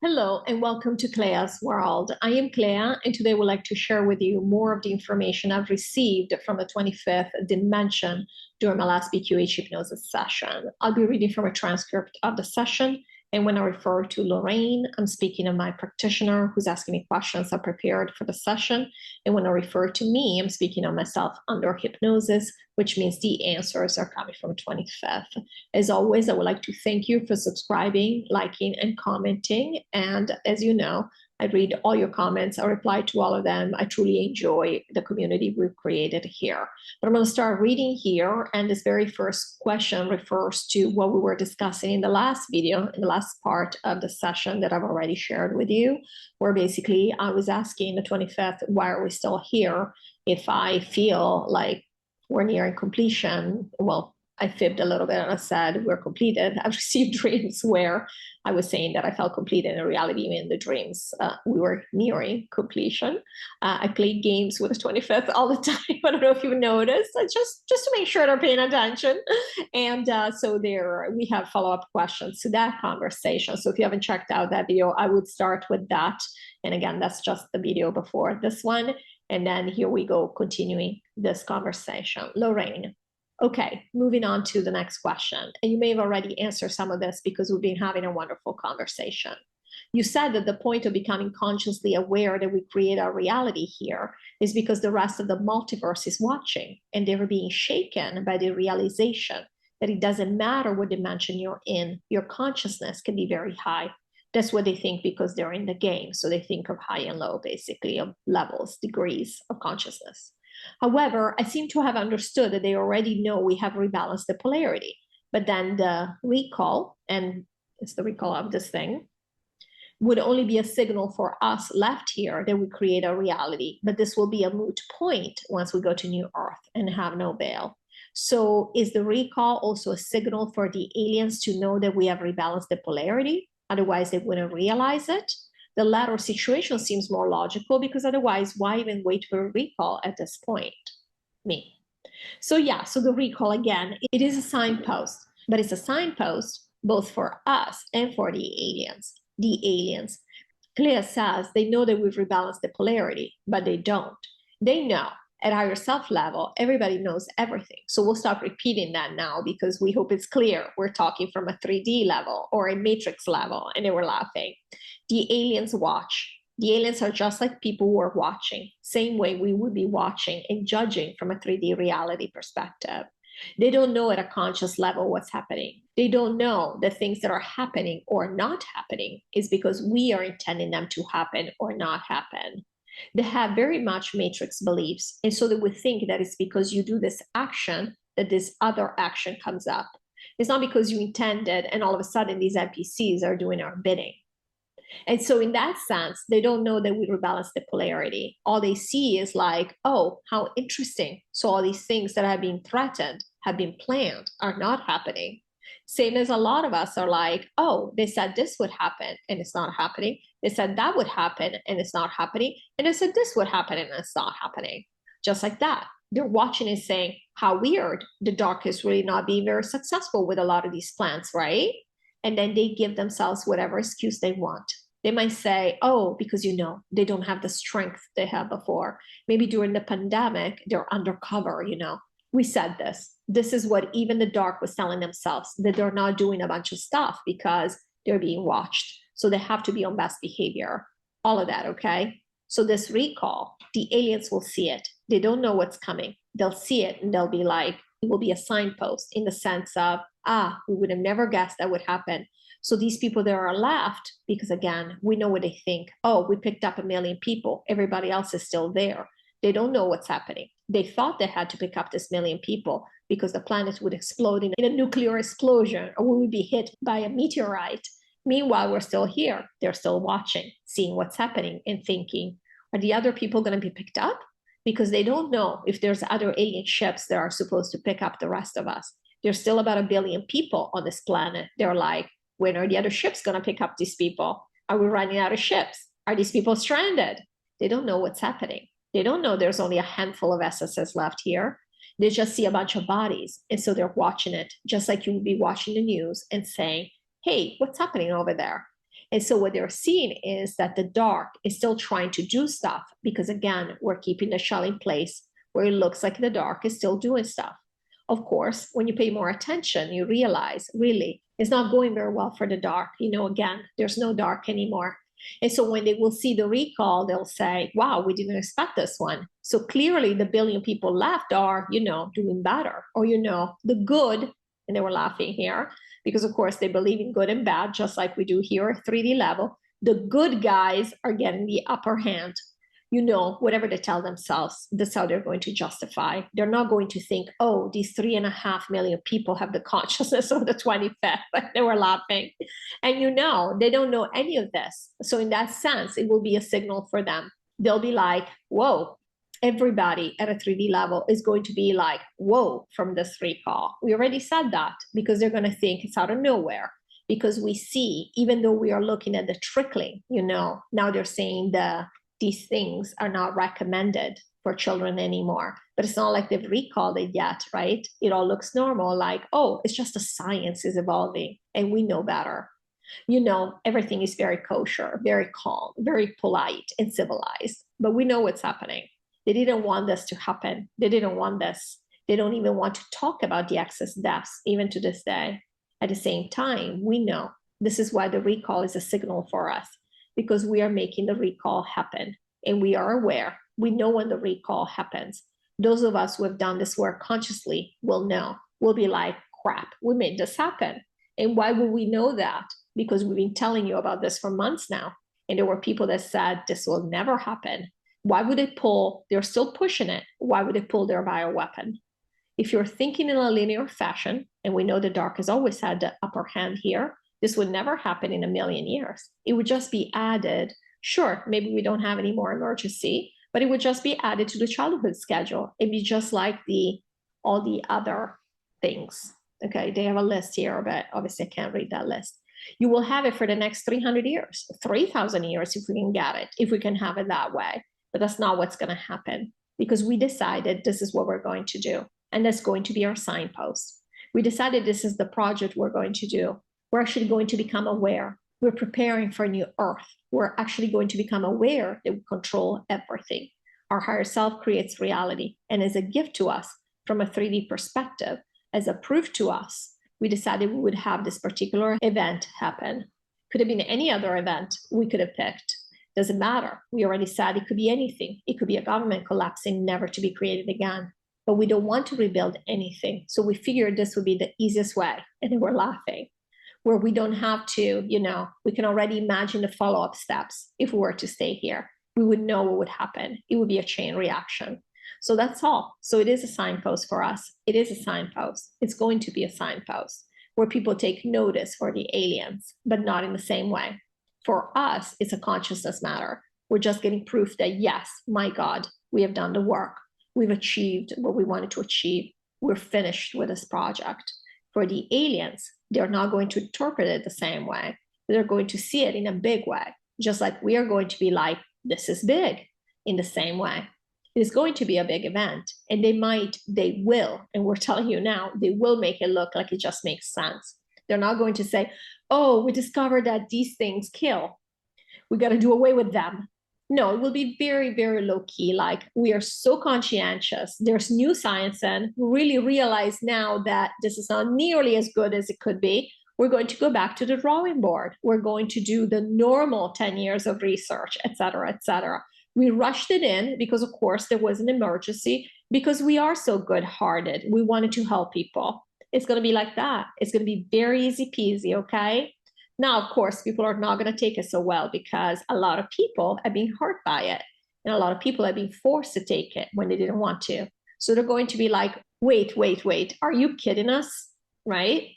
Hello and welcome to CLEA'S World. I am Clea, and today I would like to share with you more of the information I've received from the 25th dimension during my last QHHT Hypnosis session. I'll be reading from a transcript of the session, and when I refer to Lorrayne, I'm speaking of my practitioner who's asking me questions I prepared for the session, and when I refer to me, I'm speaking of myself under hypnosis, which means the answers are coming from 25th. As always, I would like to thank you for subscribing, liking, and commenting. And as you know, I read all your comments. I reply to all of them. I truly enjoy the community we've created here. But I'm going to start reading here. And this very first question refers to what we were discussing in the last video, in the last part of the session that I've already shared with you, where basically I was asking the 25th, why are we still here? If I feel like we're nearing completion, well, I fibbed a little bit and I said we're completed. I've received dreams where I was saying that I felt completed. In reality, in the dreams, we were nearing completion. I played games with the 25th all the time. I don't know if you've noticed, just to make sure they're paying attention. And so there we have follow-up questions to that conversation. So if you haven't checked out that video, I would start with that. And again, that's just the video before this one. And then here we go, continuing this conversation. Lorrayne. Okay, moving on to the next question. And you may have already answered some of this because we've been having a wonderful conversation. You said that the point of becoming consciously aware that we create our reality here is because the rest of the multiverse is watching and they're being shaken by the realization that it doesn't matter what dimension you're in, your consciousness can be very high. That's what they think because they're in the game. So they think of high and low, basically, of levels, degrees of consciousness. However, I seem to have understood that they already know we have rebalanced the polarity, but then the recall, and it's the recall of this thing, would only be a signal for us left here that we create a reality, but this will be a moot point once we go to New Earth and have no veil. So is the recall also a signal for the aliens to know that we have rebalanced the polarity? Otherwise, they wouldn't realize it. The latter situation seems more logical because otherwise, why even wait for a recall at this point? Me. So yeah, so the recall, again, it is a signpost, but it's a signpost both for us and for the aliens. The aliens. Clea says they know that we've rebalanced the polarity, but they don't. They know at higher self level, everybody knows everything. So we'll stop repeating that now because we hope it's clear. We're talking from a 3D level or a matrix level, and they were laughing. The aliens watch. The aliens are just like people who are watching, same way we would be watching and judging from a 3D reality perspective. They don't know at a conscious level what's happening. They don't know that things that are happening or not happening is because we are intending them to happen or not happen. They have very much matrix beliefs. And so they would think that it's because you do this action that this other action comes up. It's not because you intended and all of a sudden these NPCs are doing our bidding. And so in that sense, they don't know that we rebalance the polarity. All they see is like, oh, how interesting. So all these things that have been threatened, have been planned, are not happening. Same as a lot of us are like, oh, they said this would happen and it's not happening. They said that would happen and it's not happening. And they said this would happen and it's not happening. Just like that. They're watching and saying, how weird. The dark is really not being very successful with a lot of these plans, right? And then they give themselves whatever excuse they want. They might say, oh, because they don't have the strength they had before. Maybe during the pandemic, they're undercover, We said this. This is what even the dark was telling themselves, that they're not doing a bunch of stuff because they're being watched. So they have to be on best behavior. All of that, okay? So this recall, the aliens will see it. They don't know what's coming. They'll see it and they'll be like, it will be a signpost in the sense of, we would have never guessed that would happen. So these people that are left, because again, we know what they think. Oh, we picked up 1 million people. Everybody else is still there. They don't know what's happening. They thought they had to pick up this 1 million people because the planet would explode in a nuclear explosion or we would be hit by a meteorite. Meanwhile, we're still here. They're still watching, seeing what's happening and thinking, are the other people going to be picked up? Because they don't know if there's other alien ships that are supposed to pick up the rest of us. There's still about 1 billion people on this planet. They're like, when are the other ships going to pick up these people? Are we running out of ships? Are these people stranded? They don't know what's happening. They don't know there's only a handful of SSS left here. They just see a bunch of bodies. And so they're watching it, just like you would be watching the news and saying, hey, what's happening over there? And so what they're seeing is that the dark is still trying to do stuff because, again, we're keeping the shell in place where it looks like the dark is still doing stuff. Of course, when you pay more attention, you realize really it's not going very well for the dark. Again, there's no dark anymore. And so when they will see the recall, they'll say, wow, we didn't expect this one. So clearly the billion people left are, doing better, or, the good, and they were laughing here, because of course they believe in good and bad, just like we do here at 3D level. The good guys are getting the upper hand. Whatever they tell themselves, that's how they're going to justify. They're not going to think, oh, these 3.5 million people have the consciousness of the 25th. They were laughing. And they don't know any of this. So in that sense, it will be a signal for them. They'll be like, whoa, everybody at a 3D level is going to be like, whoa, from this recall. We already said that because they're going to think it's out of nowhere. Because we see, even though we are looking at the trickling, now they're saying these things are not recommended for children anymore. But it's not like they've recalled it yet, right? It all looks normal, like, oh, it's just the science is evolving and we know better. Everything is very kosher, very calm, very polite and civilized. But we know what's happening. They didn't want this to happen. They didn't want this. They don't even want to talk about the excess deaths, even to this day. At the same time, we know this is why the recall is a signal for us, because we are making the recall happen and we are aware. We know when the recall happens. Those of us who have done this work consciously will know. We'll be like, crap, we made this happen. And why would we know that? Because we've been telling you about this for months now. And there were people that said this will never happen. Why would they pull? They're still pushing it. Why would they pull their bioweapon? If you're thinking in a linear fashion, and we know the dark has always had the upper hand here, this would never happen in a million years. It would just be added. Sure, maybe we don't have any more emergency, but it would just be added to the childhood schedule. It'd be just like all the other things. Okay, they have a list here, but obviously I can't read that list. You will have it for the next 300 years, 3,000 years if we can get it, if we can have it that way. But that's not what's going to happen, because we decided this is what we're going to do. And that's going to be our signpost. We decided this is the project we're going to do. We're actually going to become aware. We're preparing for a new earth. We're actually going to become aware that we control everything. Our higher self creates reality. And as a gift to us from a 3D perspective, as a proof to us, we decided we would have this particular event happen. Could have been any other event we could have picked. Doesn't matter. We already said it could be anything. It could be a government collapsing, never to be created again. But we don't want to rebuild anything. So we figured this would be the easiest way. And they were laughing, where we don't have to, we can already imagine the follow-up steps. If we were to stay here, we would know what would happen. It would be a chain reaction. So that's all. So it is a signpost for us. It is a signpost. It's going to be a signpost where people take notice for the aliens, but not in the same way. For us, it's a consciousness matter. We're just getting proof that, yes, my God, we have done the work. We've achieved what we wanted to achieve. We're finished with this project. For the aliens, they're not going to interpret it the same way. They're going to see it in a big way, just like we are going to be like, this is big, in the same way. It is going to be a big event, and they will, and we're telling you now, they will make it look like it just makes sense. They're not going to say, oh, we discovered that these things kill. We got to do away with them. No, it will be very, very low key. Like, we are so conscientious. There's new science, and we really realize now that this is not nearly as good as it could be. We're going to go back to the drawing board. We're going to do the normal 10 years of research, et cetera, et cetera. We rushed it in because, of course, there was an emergency, because we are so good-hearted. We wanted to help people. It's going to be like that. It's going to be very easy peasy, okay? Now, of course, people are not going to take it so well, because a lot of people have been hurt by it. And a lot of people have been forced to take it when they didn't want to. So they're going to be like, wait, are you kidding us? Right?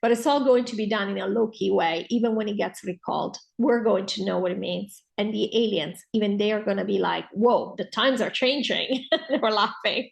But it's all going to be done in a low-key way. Even when it gets recalled, we're going to know what it means. And the aliens, even they are going to be like, whoa, the times are changing. We're laughing,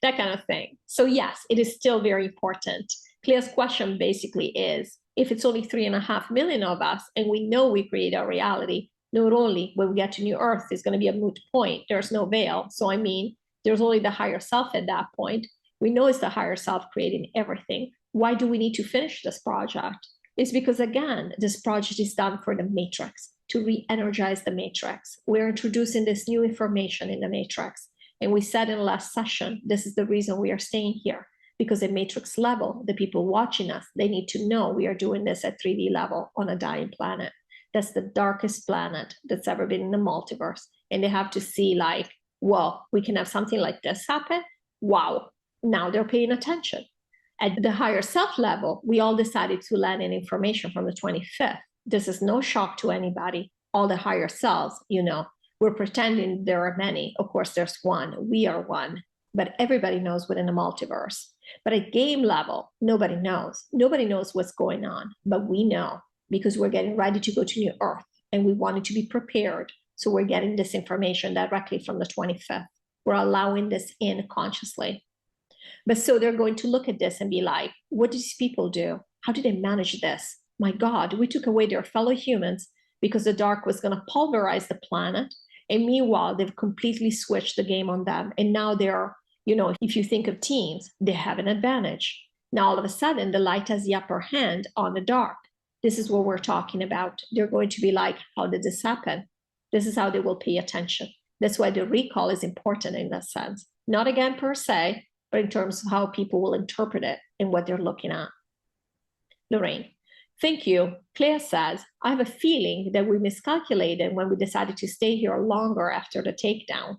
that kind of thing. So yes, it is still very important. CLEA'S question basically is, if it's only 3.5 million of us, and we know we create our reality, not only when we get to New Earth, it's going to be a moot point. There's no veil. So I mean, there's only the higher self at that point. We know it's the higher self creating everything. Why do we need to finish this project? It's because, again, this project is done for the matrix, to re-energize the matrix. We're introducing this new information in the matrix. And we said in the last session, this is the reason we are staying here, because at matrix level, the people watching us, they need to know we are doing this at 3D level on a dying planet. That's the darkest planet that's ever been in the multiverse. And they have to see like, whoa, we can have something like this happen. Wow, now they're paying attention. At the higher self level, we all decided to land in information from the 25th. This is no shock to anybody. All the higher selves, you know, we're pretending there are many. Of course, there's one. We are one. But everybody knows within the multiverse. But at game level, nobody knows. Nobody knows what's going on. But we know, because we're getting ready to go to New Earth. And we wanted to be prepared. So we're getting this information directly from the 25th. We're allowing this in consciously. But so they're going to look at this and be like, what do these people do? How do they manage this? My God, we took away their fellow humans because the dark was going to pulverize the planet. And meanwhile, they've completely switched the game on them. And now they're, you know, if you think of teams, they have an advantage. Now, all of a sudden, the light has the upper hand on the dark. This is what we're talking about. They're going to be like, how did this happen? This is how they will pay attention. That's why the recall is important in that sense. Not again per se, but in terms of how people will interpret it and what they're looking at. Lorrayne, thank you. Claire says, I have a feeling that we miscalculated when we decided to stay here longer after the takedown.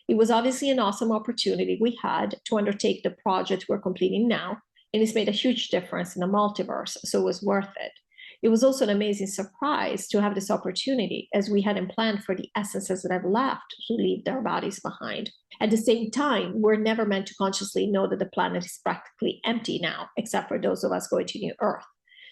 It was obviously an awesome opportunity we had to undertake the project we're completing now, and it's made a huge difference in the multiverse, so it was worth it. It was also an amazing surprise to have this opportunity, as we hadn't planned for the essences that have left to leave their bodies behind. At the same time, we're never meant to consciously know that the planet is practically empty now, except for those of us going to New Earth.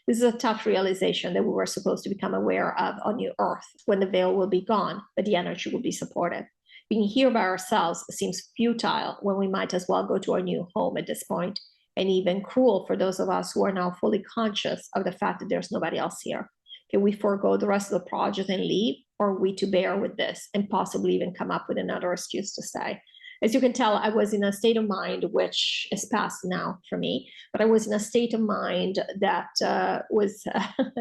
This is a tough realization that we were supposed to become aware of on New Earth, when the veil will be gone, but the energy will be supported. Being here by ourselves seems futile when we might as well go to our new home at this point, and even cruel for those of us who are now fully conscious of the fact that there's nobody else here. Can we forego the rest of the project and leave, or are we to bear with this and possibly even come up with another excuse to stay? As you can tell, I was in a state of mind, which is past now for me, but I was in a state of mind that was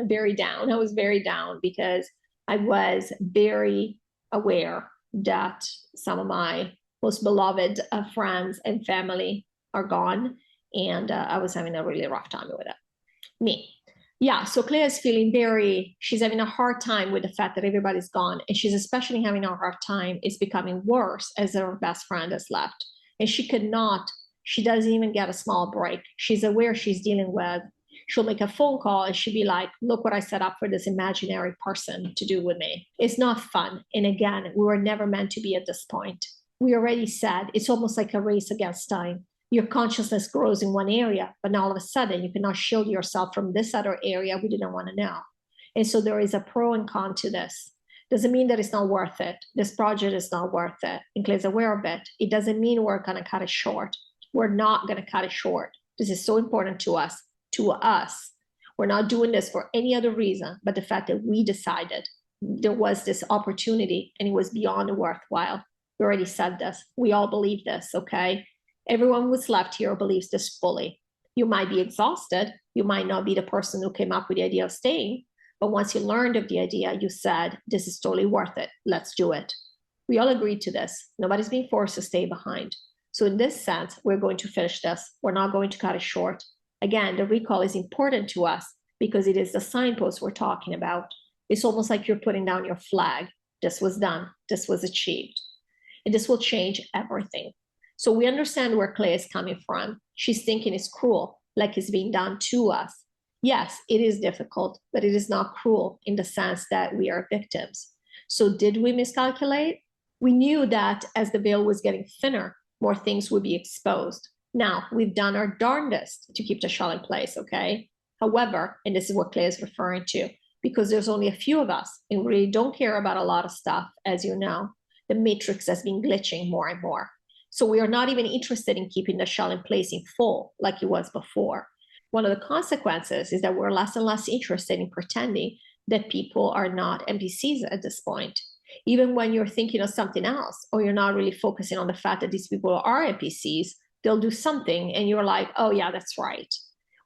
very down. I was very down because I was very aware that some of my most beloved friends and family are gone. And I was having a really rough time with it. Me. Yeah, so Claire is feeling she's having a hard time with the fact that everybody's gone. And she's especially having a hard time. It's becoming worse as her best friend has left. And she doesn't even get a small break. She's aware she's dealing with, she'll make a phone call and she'll be like, look what I set up for this imaginary person to do with me. It's not fun. And again, we were never meant to be at this point. We already said it's almost like a race against time. Your consciousness grows in one area, but now all of a sudden you cannot shield yourself from this other area we didn't want to know. And so there is a pro and con to this. Doesn't mean that it's not worth it. This project is not worth it. And Claire's aware of it. It doesn't mean we're going to cut it short. We're not going to cut it short. This is so important to us. We're not doing this for any other reason, but the fact that we decided there was this opportunity and it was beyond worthwhile. We already said this. We all believe this, okay? Everyone who's left here believes this fully. You might be exhausted. You might not be the person who came up with the idea of staying. But once you learned of the idea, you said, this is totally worth it. Let's do it. We all agreed to this. Nobody's being forced to stay behind. So in this sense, we're going to finish this. We're not going to cut it short. Again, the recall is important to us because it is the signpost we're talking about. It's almost like you're putting down your flag. This was done. This was achieved. And this will change everything. So we understand where Claire is coming from. She's thinking it's cruel, like it's being done to us. Yes, it is difficult, but it is not cruel in the sense that we are victims. So did we miscalculate? We knew that as the veil was getting thinner, more things would be exposed. Now, we've done our darndest to keep the shell in place, okay? However, and this is what Claire is referring to, because there's only a few of us and we really don't care about a lot of stuff, as you know, the matrix has been glitching more and more. So we are not even interested in keeping the shell in place in full like it was before. One of the consequences is that we're less and less interested in pretending that people are not NPCs at this point. Even when you're thinking of something else, or you're not really focusing on the fact that these people are NPCs, they'll do something and you're like, oh yeah, that's right.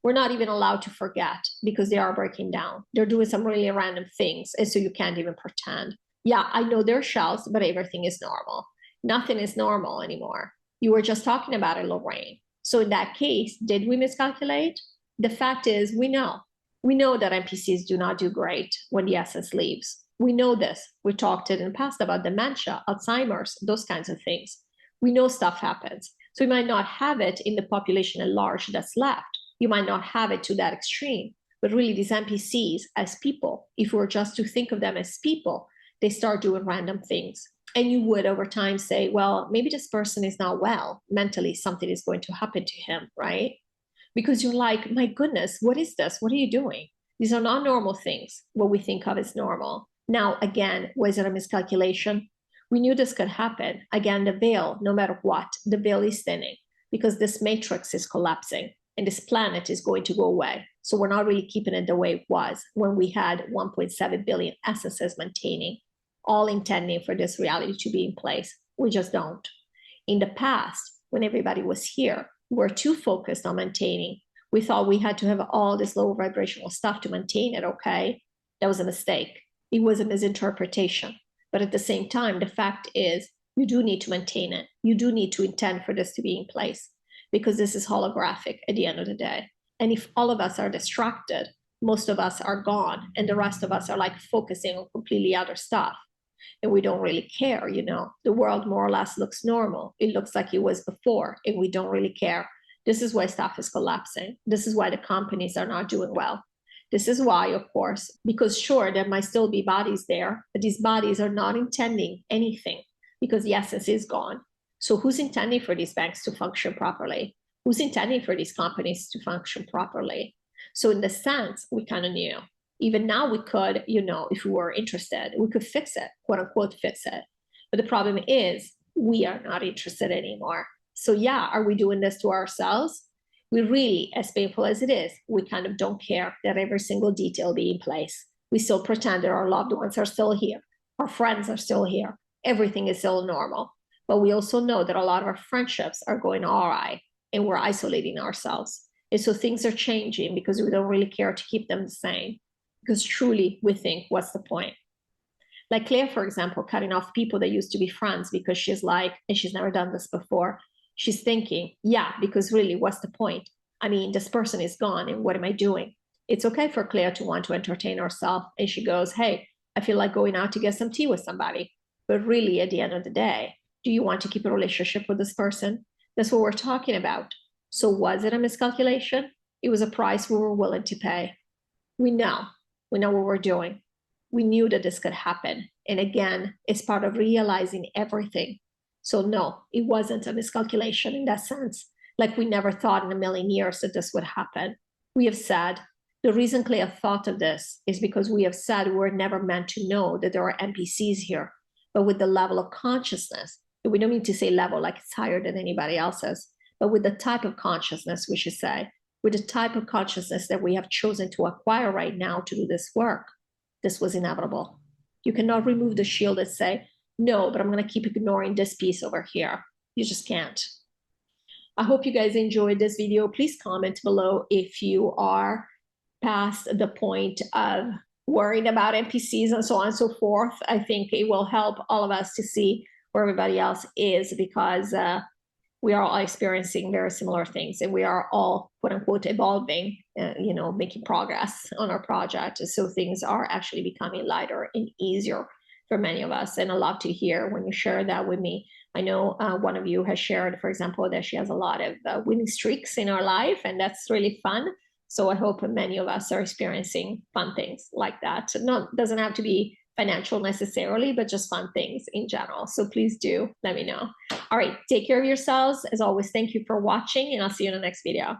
We're not even allowed to forget because they are breaking down. They're doing some really random things. And so you can't even pretend. Yeah, I know they're shells, but everything is normal. Nothing is normal anymore. You were just talking about it, Lorrayne. So in that case, did we miscalculate? The fact is, we know. We know that NPCs do not do great when the essence leaves. We know this. We talked in the past about dementia, Alzheimer's, those kinds of things. We know stuff happens. So you might not have it in the population at large that's left. You might not have it to that extreme. But really, these NPCs as people, if we were just to think of them as people, they start doing random things. And you would over time say, well, maybe this person is not well. Mentally, something is going to happen to him, right? Because you're like, my goodness, what is this? What are you doing? These are not normal things, what we think of as normal. Now, again, was it a miscalculation? We knew this could happen. Again, the veil, no matter what, the veil is thinning because this matrix is collapsing and this planet is going to go away. So we're not really keeping it the way it was when we had 1.7 billion essences maintaining, all intending for this reality to be in place. We just don't. In the past, when everybody was here, we were too focused on maintaining. We thought we had to have all this low vibrational stuff to maintain it, okay? That was a mistake. It was a misinterpretation. But at the same time, the fact is, you do need to maintain it. You do need to intend for this to be in place because this is holographic at the end of the day. And if all of us are distracted, most of us are gone and the rest of us are like focusing on completely other stuff. And we don't really care, you know. The world more or less looks normal. It looks like it was before and we don't really care. This is why stuff is collapsing. This is why the companies are not doing well. This is why, of course, because sure, there might still be bodies there, but these bodies are not intending anything because the essence is gone. So who's intending for these banks to function properly? Who's intending for these companies to function properly? So in the sense, we kind of knew. Even now we could, you know, if we were interested, we could fix it, quote unquote, fix it. But the problem is we are not interested anymore. So yeah, are we doing this to ourselves? We really, as painful as it is, we kind of don't care that every single detail be in place. We still pretend that our loved ones are still here. Our friends are still here. Everything is still normal. But we also know that a lot of our friendships are going awry and we're isolating ourselves. And so things are changing because we don't really care to keep them the same. Because truly we think, what's the point? Like Claire, for example, cutting off people that used to be friends because she's like, and she's never done this before, she's thinking, yeah, because really, what's the point? I mean, this person is gone and what am I doing? It's okay for Claire to want to entertain herself. And she goes, hey, I feel like going out to get some tea with somebody. But really, at the end of the day, do you want to keep a relationship with this person? That's what we're talking about. So was it a miscalculation? It was a price we were willing to pay. We know what we're doing. We knew that this could happen. And again, it's part of realizing everything. So no, it wasn't a miscalculation in that sense. Like we never thought in a million years that this would happen. We have said, the reason Clea thought of this is because we have said we were never meant to know that there are NPCs here, but with the level of consciousness, we don't mean to say level like it's higher than anybody else's, but with the type of consciousness, we should say, with the type of consciousness that we have chosen to acquire right now to do this work, this was inevitable. You cannot remove the shield and say, no, but I'm going to keep ignoring this piece over here. You just can't. I hope you guys enjoyed this video. Please comment below if you are past the point of worrying about NPCs and so on and so forth. I think it will help all of us to see where everybody else is because we are all experiencing very similar things and we are all, quote unquote, evolving, you know, making progress on our project. So things are actually becoming lighter and easier for many of us. And I love to hear when you share that with me. I know one of you has shared, for example, that she has a lot of winning streaks in her life, and that's really fun. So I hope many of us are experiencing fun things like that. Doesn't have to be financial necessarily, but just fun things in general. So please do let me know. All right, take care of yourselves. As always, thank you for watching, and I'll see you in the next video.